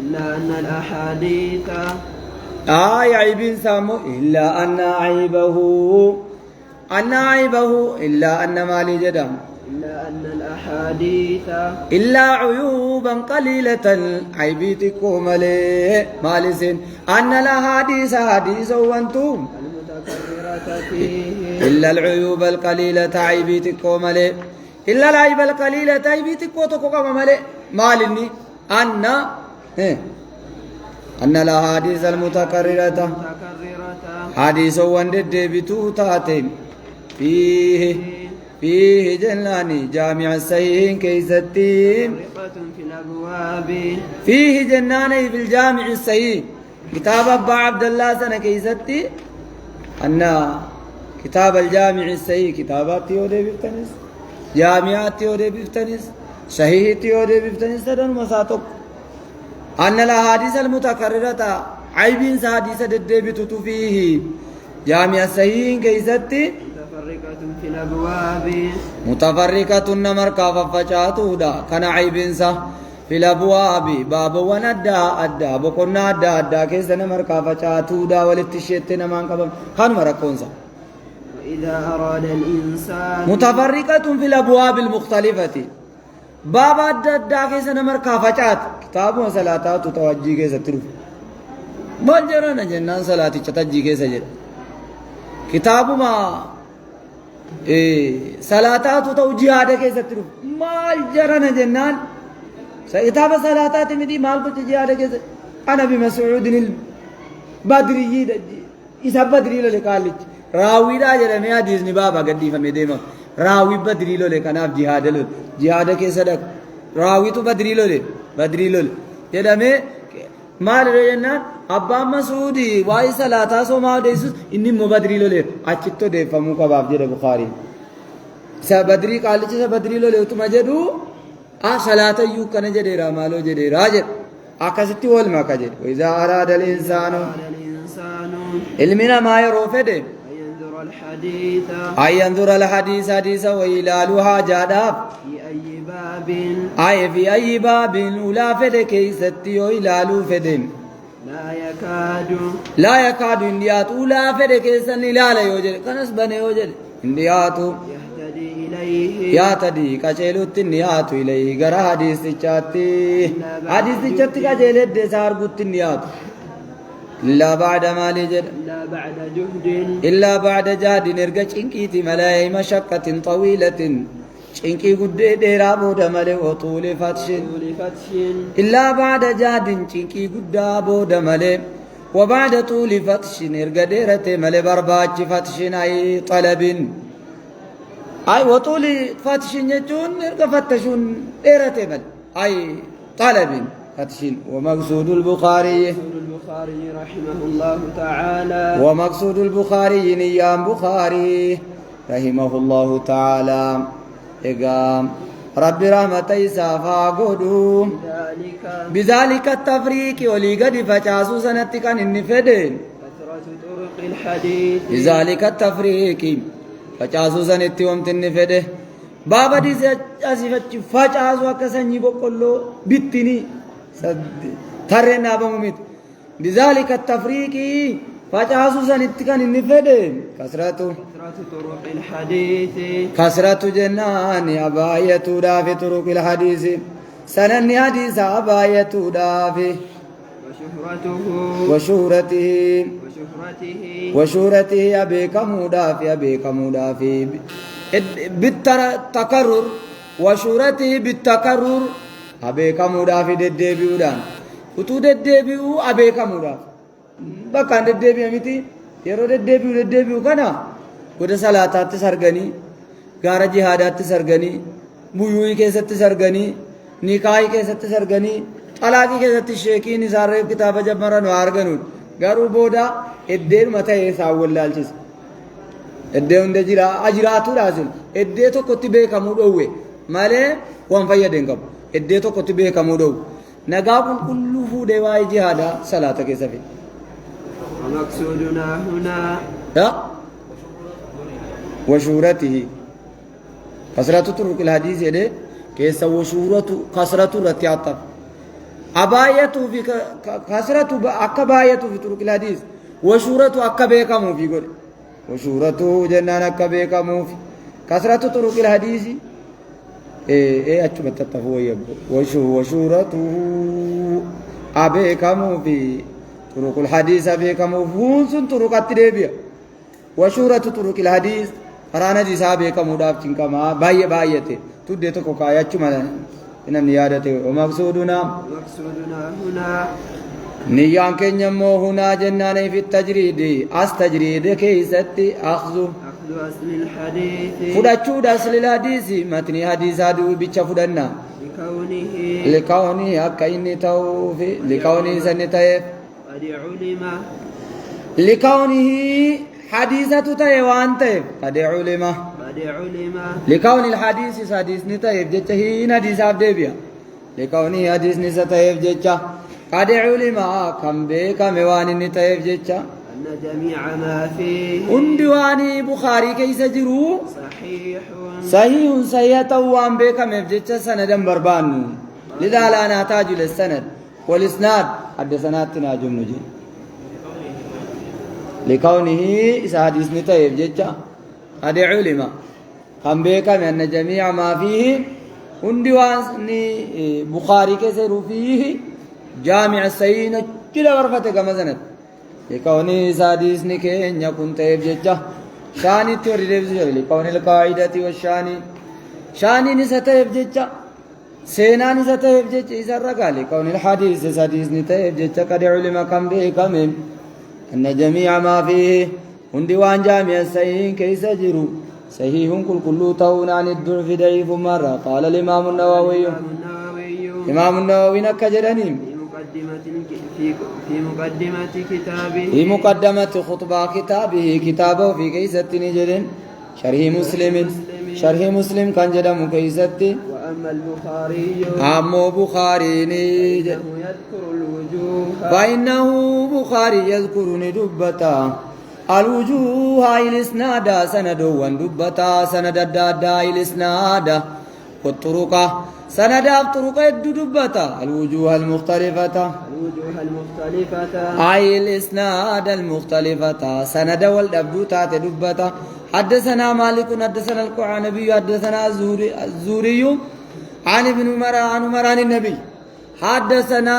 C: إلا أن الأحاديث
A: عيب سامو إلا أن عيبه إلا أن مالي جدام
C: إلا أن الأحاديث
A: إلا عيوبا قليلة عيبتكم مالسين أن الأحاديث حديث وانتم
C: المتكررة فيه
A: إلا العيوب القليلة عيبتكم إلا العيب القليلة عيبتكم تقوم مالني أن الأحاديث المتكررة حديث وندد بتوتاتين فيه جناني جامع السيهين كيستين
C: في الأبواب
A: فيه جناني في الجامع السيهين كتاب أبا عبد الله سنة كيستي أن كتاب الجامع السيهين كتابات يودي بفتنس جامعات يودي بفتنس صحيح يودي بفتنس تدن مساتك أن الأحاديث المتكررة عيبين حديث الدبيت فيه جامع السيهين كيستي
C: متفرقة في الأبواب
A: متفرقة نمر كاففتشاتو دا كان عيبين في الأبواب باب أدى بقنا أدى كيس نمر كاففتشاتو دا ولتشيت نمان كبم كان مركونسا
C: وإذا أراد الإنسان
A: متفرقة في الأبواب المختلفة باب أدى كيس نمر كاففتشات كتاب وصلاة توجي كيس تروف بلجرنا جنان صلاة تتجي كيس جر كتاب ما صلاة توجيهات كيس تروف مال جرنا جنان كتاب صلاة مدي مال توجيهات كيس أنا بمسعود البدري إذا بدري له لقالج راوي دا جرمي حديث نبابا قدي فمديما راوي بدري له لكناف جهاد كيس دك راوي تو بدري له جرمي مال رجنا أبا مسعودي واي صلاة سوما ديسوس إني مبادري له أشتو ده فمو كباب جرى بخاري سبدري قالج سبدري له تو مجدو صلاة يو كن جرى رامالو جرى راج أكستي وال ما كجر وإذا أراد الإنسان علمنا ما يروفده أي ينظر الحديث حديثا ويلالها جاداب في أي باب ولا فدك يستي ويلالو فدم لا يكاد انديات ولا فدك يسن لا يوجد كنس بني يوجد انديات يهتدي كجيلو تنيات إليه غرا حديث تشاتي كجيلت دسار غوت تنيات إلا بعد ما لجد إلا بعد جهد نرجع إنكيتي ملاي مشقة طويلة إنكي قد ديرابو دمالي وطول فتش إلا بعد جهد إنكي قد أبو دمالي وبعد طول فتش نرجع ديرة مالي برباج فتش أي طلب أي وطول فتش يجون نرجع فتشون ديرة مال أي طلب فتشين ومقصود البخاري
C: رحمه الله تعالى
A: ومقصود البخاري نيام بخاري رحمه الله تعالى إقام رب رحمة إسافا قدوم بذلك التفريق ولي قد فجاسو سنتك النفدين
C: كثرة طرق الحديث
A: بذلك التفريق فجاسو سنتي ومت النفده بابا دي أسفت فجاسو أكسني بقولو بيتني ترنا بممت بذلك التفريق فجاسو سنتك النفدين كثرة
C: طرق الحديث
A: كثرة جنان أباية في طرق الحديث سنن حديث أباية في
C: وشهرته
A: وشهرته أبيك مودافي بالتكرر وشهرته بالتكرر أبيك مودافي ددبيودان كتو ددبيو أبيك مودافي بكان ددبيو متي يرو ددبيو كنا وده صلاتات سرغني غار جهادات سرغني بويوي كيست سرغني نکاح كيست سرغني طلاقي كيست شيخي نزار كتاب جمرن وارغنو غارو بودا ادين متى يساولالچس ادين دجرا اجراتو لازم ادي تو كتبه كمو دوه مالي وان فيدن كم ادي تو كتبه كمو دو نغاكن كل فودي واي جهادا صلاه كيسفي
C: ومقصودنا هنا
A: وشهرته كثرة طرق الحديث يده كيس وشهرة كثرة رتياتا أباية في كثرة أكباية في طرق الحديث وشهرة أكبيكا موفي قول وشهرة جنان أكبيكا موفي كثرة طرق الحديث إيه أشوف التفوي وشهرة أبيكا موفي طرق الحديث أبيكا موفي طرق التربية وشهرة طرق الحديث فرانا جسابه كموداف تنكما بايته توديتو كوكايا چمالا انم نيادته ومقصودنا
C: هنا
A: نيان كنيمو هنا جنان في التجريد استجريد كيستي اخذ
C: اصل الحديث
A: فدچو اصل الحديث متن حديث ادو بيچا فدنا لكونه اكاين توفي لكونه سنتاي
C: قد علم
A: لكونه حديثة تايوان تايب قد علم لكون الحديث حديث نتايب جتا هين حديث عبدالبيا لكونه حديث نتايب جتا قد علم كم بيكا موان نتايب جتا
C: أن جميع ما فيه
A: اندواني بخاري كيس جرو صحيح توان بيكا مفجتا سندا بربان لذا لا نحتاج للسند والاسناد حدثنا تناجم نجي لكونه حديث نتايب جتا قد علم كم بيكا من أن جميع ما فيه اندواني بخاري كيس فيه جامع السيين كلا غرفة كما سند لكوني حديث نكين يكون تايب جتا شاني توريدف جل لكون القاعدة والشاني شاني نستايب جتا سينا نستايب جتا إذا رقال لكون الحديث حديث نتايب جتا قد علم كم بيكا من أن جميع ما فيه اندوان جامع السيين كيس جرو صحيح كل تون عن الضعف ضعيف مرة قال الإمام النووي إمام النووي نكجرنيم في مقدمة خطبة كتابه كتابه في كيسة نجرين شرح مسلم كان جدم كيسة
C: وأما البخاري
A: أما بخاري نجر
C: يذكر الوجوه
A: فإنه بخاري يذكر ندبتا الوجوه الإسناد سند وندبتا سند الدادا الإسناد والطرق سند الطرق الدبتا الوجوه المختلفة أي الإسناد المختلفة سند والدبتا تدبتا حدثنا مالك حدثنا القعنبي حدثنا الزهري عن ابن عمر عن النبي حدثنا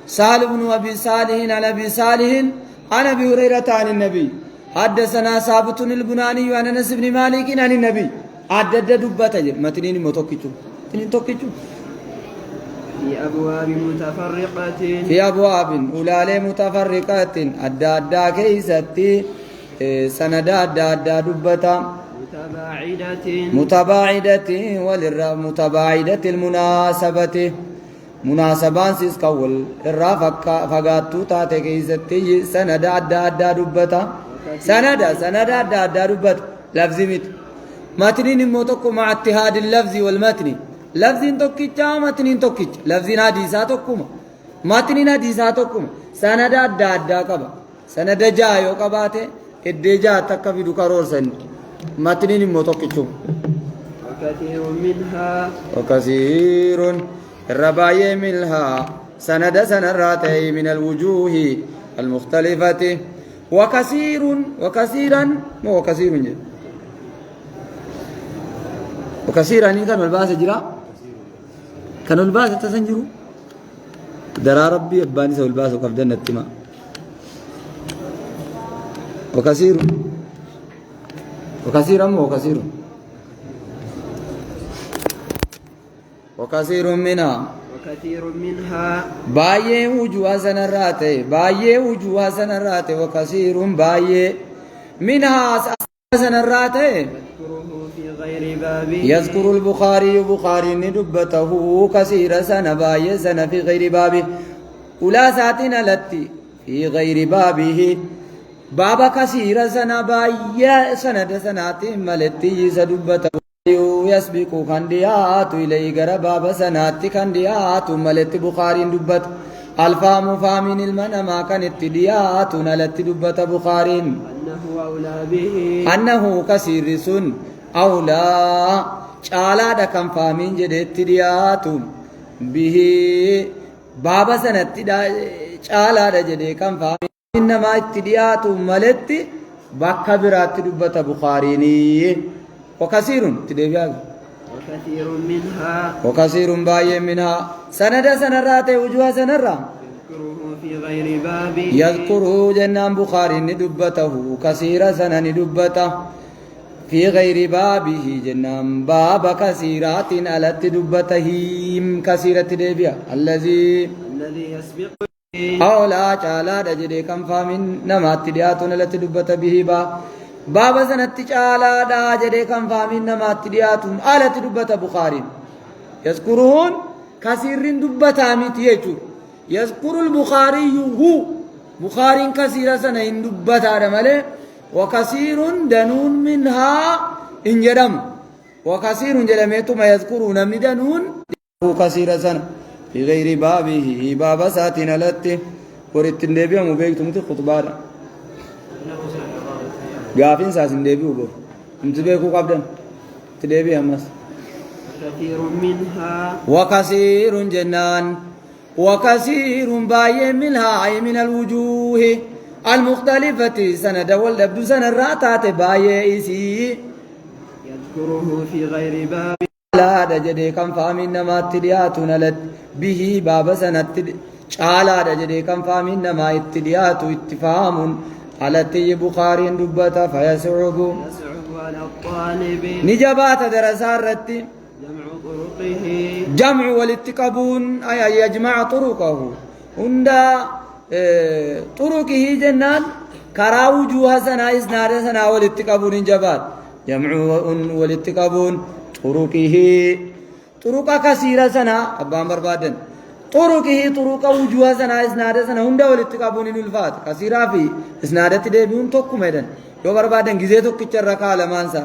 A: سالم بن أبي صالح عن أبي صالح عن أبي هريرة عن النبي حدثنا ثابت البناني عن أنس بن مالك عن النبي عدد دبته متنين متوكيتو تنين توكيتو
C: في أبواب متفرقة
A: في أبواب أولى متفرقة أدى كيستي سندا أدى دبتا متباعدة متباعدة المناسبة مناسبان سيس كول الرافق فقاتو تاتي كيستي سندا أدى دبتا سند داربت لفظ مت متن موتك مع اتحاد اللفظ والمتن لفظ توكيتشا متن توكيتش لفظ حديثا توكما متن حديثا توكما سند دا قبا سند جا يو قباته ادجا تكفي دكرور سن متن موتوكيتشو وكثير الرباية منها سند سنراتي من الوجوه المختلفة وكثيرا مو كثير جد وكثيرا إن كانوا الباس جرا كانوا الباس تسنجروا درا ربي أباني سو الباس وكفدنا التما وكثيرا مو كثير وكثير منها بايه وجوه سنرات وكثير بايه منها سنرات يذكر البخاري ندبته كثير سنة بايه سنة في غير بابه ولا ساتنا لتي في غير بابه بابا كثير سنة بايه سنة سنات ملتي سدبته يسبق كنديات إليه غرا بابا سنات كنديات ملت بخاري دبت الفام فامين المنما كانت ديات نلت دبت بخاري أنه كثير سن أولى شالا دكم فامين جدت ديات به بابا سنت شالا دجدي كم فامين إنما اتديات ملت بكبرات دبت بخاري وكثير تدبيا وكثير باي منها سند سنرات وجوه سنرا يذكره جنان بخاري ندبته كثير سنن ندبته في غير بابه جنان باب كثيرات ألت دبته كثيرة تدبيا الذي يسبق أولا تعالى دجدي كم فامن نمات تدياتون ألت دبته به بابا سنت تعالى دا جدي كم فامين نمات دياتهم آلة دبة بخاري يذكرون كثير دبة ميت يجو يذكر البخاري هو بخاري كثير سنة دبة رمله وكثير دنون منها انجرم وكثير جلميتم يذكرون من دنون كثير سنة في غير بابه بابا ساتنا لته ورت النبي مبيكتم خطبه قافين ساسين ديبي وبر متبيكو قبضن تديبي همس
C: كثير منها
A: وكثير جنان وكثير باي منها أي من الوجوه المختلفة سند واللبد سند الراتات باي إيسي
C: يذكره في غير باب
A: لا دجدي كم فامين نما اتدياتنا لد به باب سند شالا دجدي كم فامين نما اتديات اتفام على تي بخاري دبتا فيسعب
C: على الطالب
A: نجبات درسارتي جمع والاتقابون أي يجمع طرقه عند طرقه جنان كرا وجوه سنا إسناد سنا والاتقابون جبات جمع والاتقابون طرقه طرق كثيرة سنا أبان بربادن طرقه طرق وجوه سنا إسناد سنا عند والاتقابون الفات كثيرة في إسناد تدبون توكم هذا يو بربادن جزء توكيتر ركا لمانسا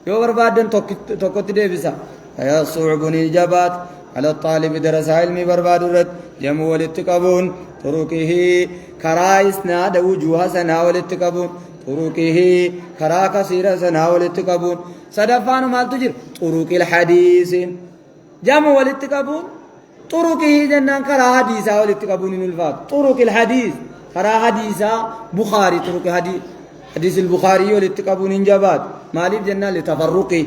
A: يو بربادن توكت تدبسا يا صعبني جبات على الطالب درس علمي برباد رد جمع والاتقابون طرقه كرا إسناد وجوه سنا والاتقابون طرقه كرا كثيرة سنا والاتقابون صدفان مال تجر طرق الحديث جمع والاتقابون طرقه جنان كرا حديثا والاتقابون الفات طرق الحديث كرا حديثا بخاري طرق حديث البخاري والاتقابون جبات مالب جنان لتفرقه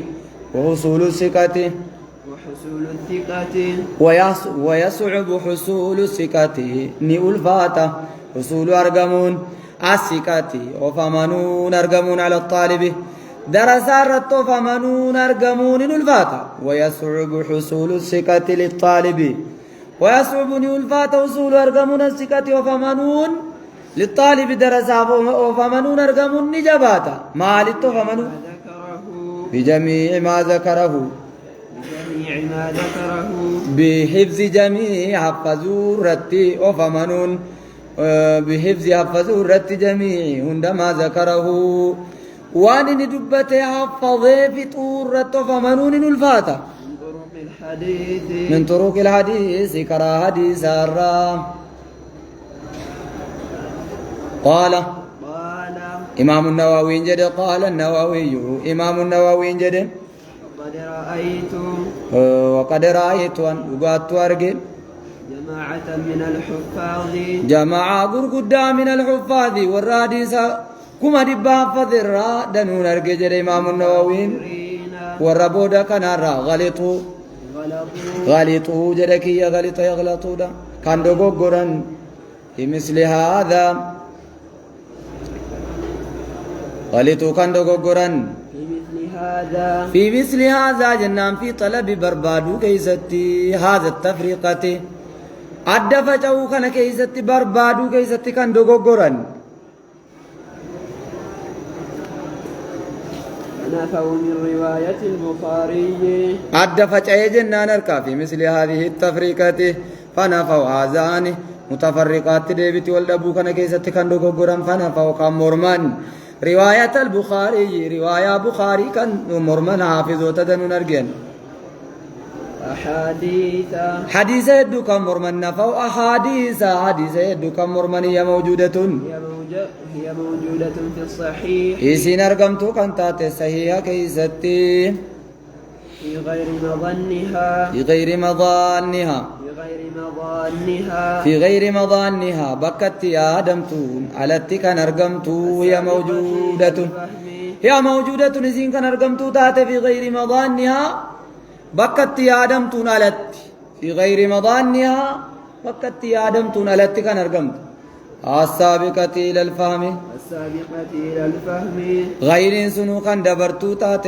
A: وحصول الثقة ويصعب حصول الثقة نؤلفاته حصول أرقمون الثقة وفمنون أرقمون على الطالب درسارت فمنون أرقمون نؤلفاته ويصعب حصول الثقة للطالب ويصعب نؤلفاته حصول أرقمون الثقة وفمنون للطالب درسا وفمنون أرقمون نجباته مالت فمنون بجميع ما ذكره بحفظ جميع حفظوا رتي وفمنون بحفظ حفظه الرت جميع عندما ذكره وان ندبته حفظه في طور رت فمنون الفاتح من طرق الحديث كرا حديث الرام قال إمام النووي جد قال النووي إمام النووي جد وقد رأيت أن أقعدت أرجل
C: جماعة من الحفاظ
A: جماعة قرقدا من الحفاظ والراديس كما دبا فذرا دنون أرجل إمام النووي والربودا كان غلطوا جدك يغلطوا دا كان دوغورن في مثل هذا غلطوا كان دوغورن في مثل هذا جنان في طلب بربادو كيستي هذا التفريقة أدفعوا كان كيستي بربادو كيستي كان دوغورن
C: نفوا من رواية البخاري
A: أدفعوا جنان أركا في مثل هذه التفريقة فنفوا هذان متفرقات ديبتي والدبو كان كيستي كان دوغورن فنفوا كان مرمان رواية البخاري رواية بخاري كان مرمن حافظ وتدن نرجن حديث يدو كم مرمن نفو حديث يدو كم مرمن هي موجودة
C: في الصحيح
A: إيسين أرقمتو كانت صحيحة كيستي
C: في غير مظنها
A: في غير مظانها بكت يا دمتون على كان أرقمتو هي موجودة نزين كان أرقمتو تات في غير مظانها بكت يا دمتون على في غير مظانها بكت يا دمتون على كان أرقمتو السابقة إلى الفهم
C: غير
A: غير سنو كان دبرتو تات